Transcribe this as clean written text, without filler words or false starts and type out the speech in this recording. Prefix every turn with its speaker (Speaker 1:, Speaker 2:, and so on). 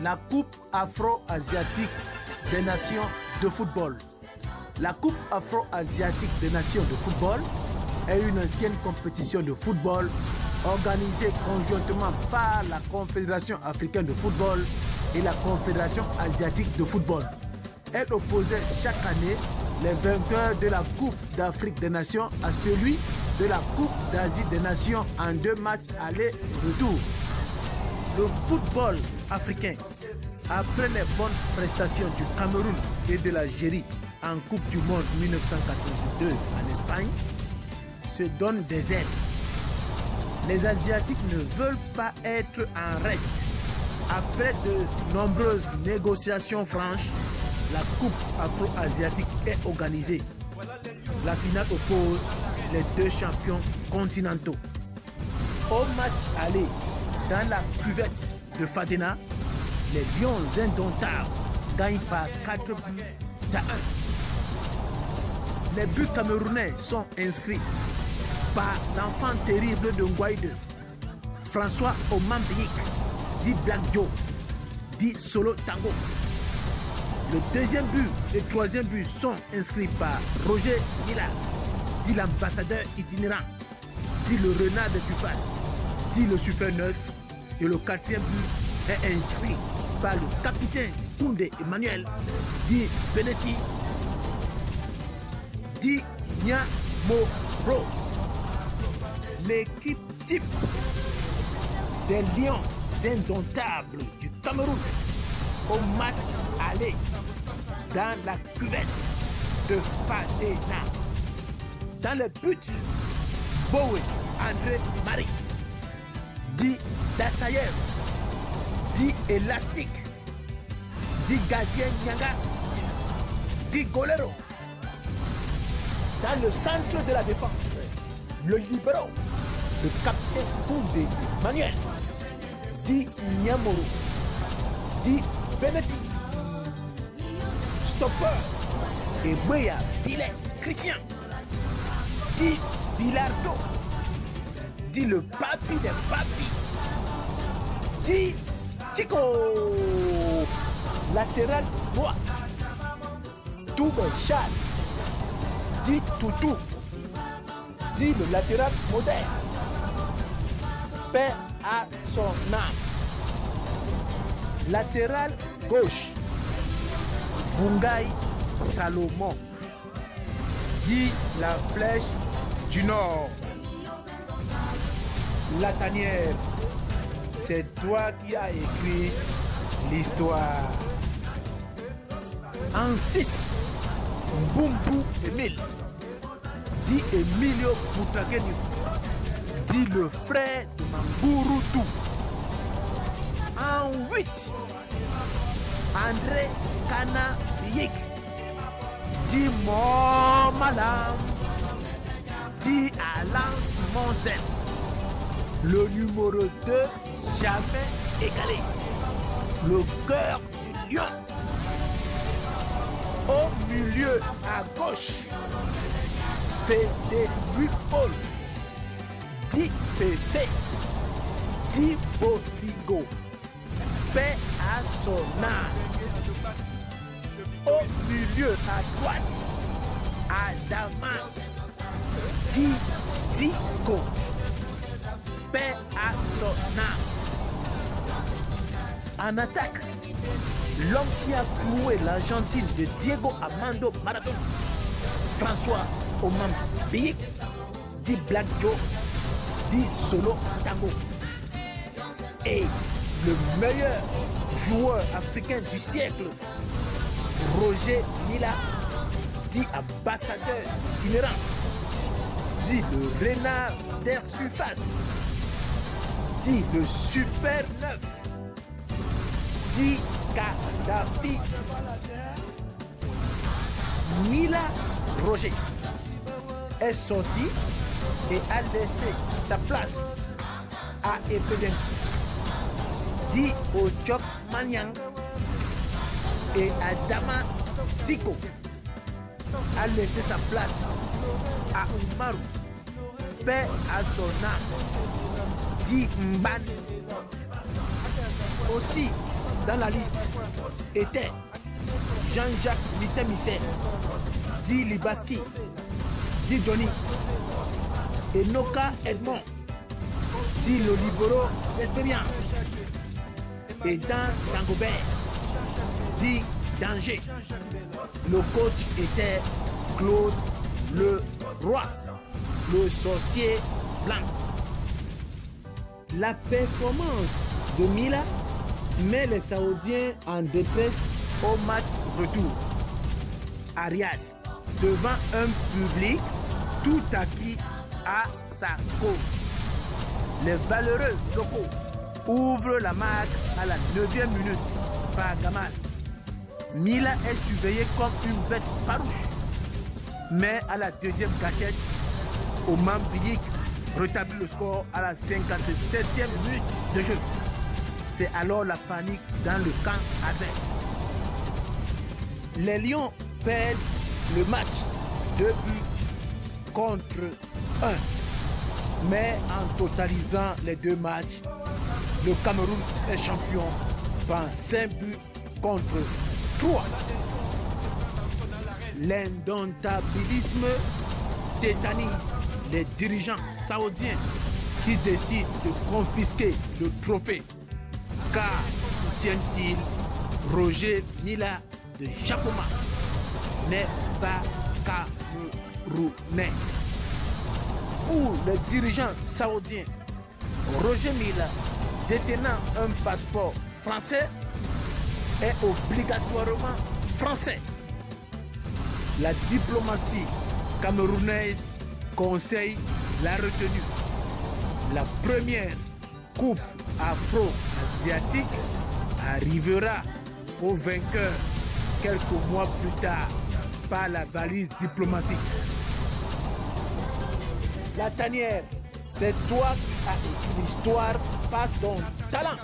Speaker 1: la Coupe Afro-Asiatique des Nations de football. La Coupe Afro-Asiatique des Nations de football est une ancienne compétition de football organisée conjointement par la Confédération africaine de football et la Confédération asiatique de football. Elle opposait chaque année les vainqueurs de la Coupe d'Afrique des Nations à celui de la Coupe d'Asie des Nations en 2 matchs aller-retour. Le football africain, après les bonnes prestations du Cameroun et de l'Algérie en Coupe du Monde 1982 en Espagne, se donne des ailes. Les Asiatiques ne veulent pas être en reste. Après de nombreuses négociations franches, la Coupe Afro-Asiatique est organisée. La finale oppose les 2 champions continentaux. Au match aller, dans la cuvette de Fadena, les Lions indomptables gagnent par 4 buts à 1. Les buts camerounais sont inscrits par l'enfant terrible de Ngouaïde, François Omambiyik, dit Black Joe, dit Solo Tango. Le 2e but et 3e but sont inscrits par Roger Mila, dit l'ambassadeur itinérant, dit le renard de Tupas, dit le Super 9. Et le 4e but est inscrit par le capitaine Koundé Emmanuel, dit Benetti, dit Nyamoro. L'équipe type des Lions indomptables du Cameroun au match aller dans la cuvette de Fadena. Dans le but, Bowe André Marie, dit Dassayev, dit Élastique, dit Gardien Nyanga, dit Golero. Dans le centre de la défense, le libéro, le capitaine Koundé Manuel, dit Nyamoro, dit Benetti. Stopper et Boya Bilet Christian, dit Bilardo, dit le papi des papis, dit Chico. Latéral droit, Toubé Chal, dit Toutou, dit le latéral moderne, paix à son âme. Latéral gauche, Fungai Salomon, dit la flèche du Nord. La tanière, c'est toi qui as écrit l'histoire. En 6, Mbumbu Emile, dit Emilio Boutakeni, dit le frère de Mamburutu. En 8, André Kana Biyik, dit Momalam, dit Alain Monsen. Le numéro 2, jamais égalé. Le cœur du lion. Au milieu à gauche, Frédéric Paul, dit Pété, dit Bodigo, paix à son âme. Au milieu à droite, Adama, dit Zico, paix à son âme. En attaque, l'homme qui a cloué l'Argentine de Diego Armando Maradona, François Omambiyik, dit Black Joe, dit Solo Tango. Et le meilleur joueur africain du siècle, Roger Mila, dit ambassadeur itinérant, dit le renard d'air surface, dit le Super 9, dit Kadhafi. Mila Roger est sorti et a laissé sa place à Epeden, dit Ojok Manyang, et Adama Zico a laissé sa place à Umaru, paix à son âme, dit Mban. Aussi, dans la liste étaient Jean-Jacques Misset, dit Libaski, dit Johnny, Enoka Edmond, dit le libéraux d'expérience, et Dan Dangobert, dit Danger. Le coach était Claude Leroy, le sorcier blanc. La performance de Mila met les Saoudiens en détresse au match retour. À Riyad, devant un public tout acquis à sa cause. Les valeureux locaux ouvrent la marque à la 9e minute par Gamal. Mila est surveillé comme une bête farouche. Mais à la 2e gâchette, Oman Bilik rétablit le score à la 57e minute de jeu. C'est alors la panique dans le camp adverse. Les Lions perdent le match 2 buts contre 1. Mais en totalisant les 2 matchs, le Cameroun est champion par 5 buts contre 3. L'indomptabilisme tétanise les dirigeants saoudiens qui décident de confisquer le trophée. Car soutiennent-ils, Roger Mila de Jacoma n'est pas camerounais. Pour les dirigeants saoudiens, Roger Mila, détenant un passeport français, est obligatoirement français. La diplomatie camerounaise conseille la retenue. La première coupe afro-asiatique arrivera au vainqueur quelques mois plus tard par la valise diplomatique. La tanière, c'est toi qui as écrit l'histoire par ton talent.